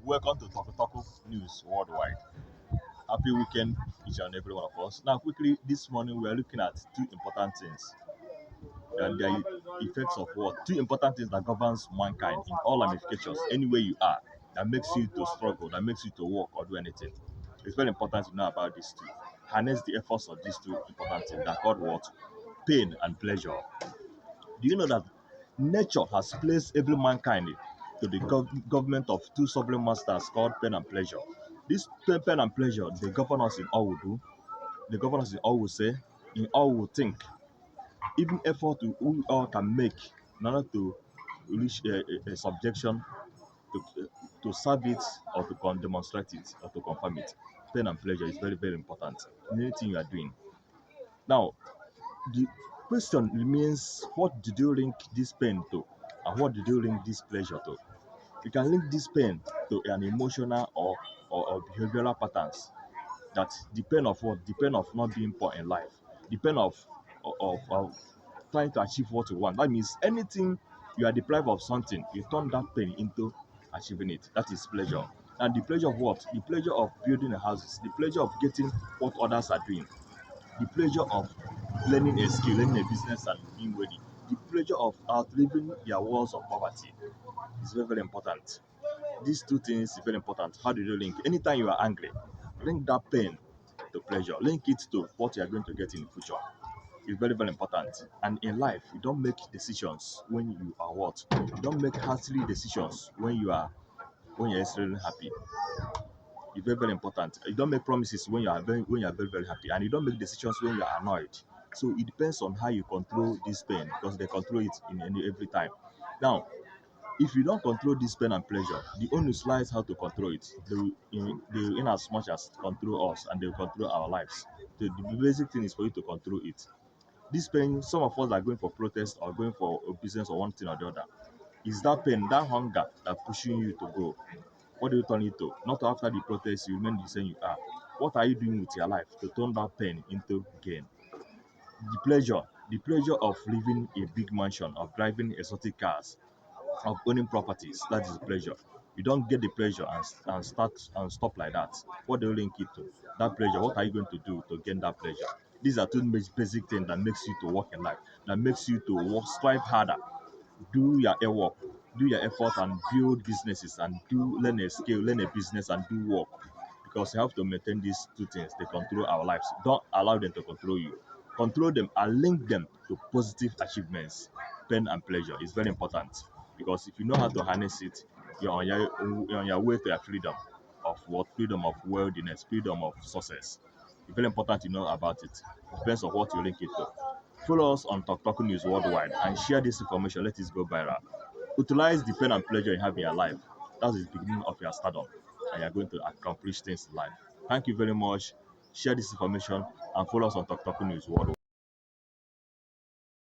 Welcome to Talk News Worldwide. Happy weekend, each and every one of us. Now, quickly, this morning we are looking at two important things and their effects of what? Two important things that governs mankind in all ramifications, anywhere you are, that makes you to struggle, that makes you to work or do anything. It's very important to know about these two. Harness the efforts of these two important things that called what? Pain and pleasure. Do you know that nature has placed every mankind to the government of two sovereign masters called pain and pleasure? This pain and pleasure, they govern us in all we do, they govern us in all we say, in all we think, even effort we all can make in order to reach a subjection to serve it or to demonstrate it or to confirm it. Pain and pleasure is very, very important in anything you are doing. Now, the question remains, what did you link this pain to? And what did you link this pleasure to? You can link this pain to an emotional or behavioral patterns that the pain of what? The pain of not being poor in life. The pain of trying to achieve what you want. That means anything you are deprived of something, you turn that pain into achieving it. That is pleasure. And the pleasure of what? The pleasure of building a house, the pleasure of getting what others are doing, the pleasure of learning a skill, learning a business and being ready, the pleasure of outliving their walls of poverty is very, very important. These two things are very important. How do you link? Anytime you are angry, link that pain to pleasure. Link it to what you are going to get in the future. It's very, very important. And in life, you don't make decisions when you are what? You don't make hastily decisions when you're extremely happy. It's very, very important. You don't make promises when you are very, very happy, and you don't make decisions when you are annoyed. So it depends on how you control this pain, because they control it in every time. Now, if you don't control this pain and pleasure, the onus lies how to control it. In as much as control us, and they will control our lives. The basic thing is for you to control it. This pain, some of us are going for protest or going for a business or one thing or the other. Is that pain, that hunger that pushing you to go? What do you turn it to? Not after the protest, you remain the same you are. What are you doing with your life to turn that pain into gain? The pleasure of living a big mansion, of driving exotic cars, of owning properties, that is pleasure. You don't get the pleasure and start and stop like that. What do you link it to? That pleasure, what are you going to do to gain that pleasure? These are two basic things that makes you to work in life, that makes you to work, strive harder, do your work, do your effort and build businesses and learn a skill, learn a business and do work. Because you have to maintain these two things, they control our lives. Don't allow them to control you. Control them and link them to positive achievements. Pain and pleasure is very important, because if you know how to harness it, you're on your way to your freedom of what? Freedom of worldliness, freedom of success. It's very important to know about it. It depends on what you link it to. Follow us on Talk News Worldwide and share this information. Let it go viral. Utilize the pain and pleasure you have in your life. That is the beginning of your stardom, and you're going to accomplish things in life. Thank you very much. Share this information and follow us on Talk News Worldwide.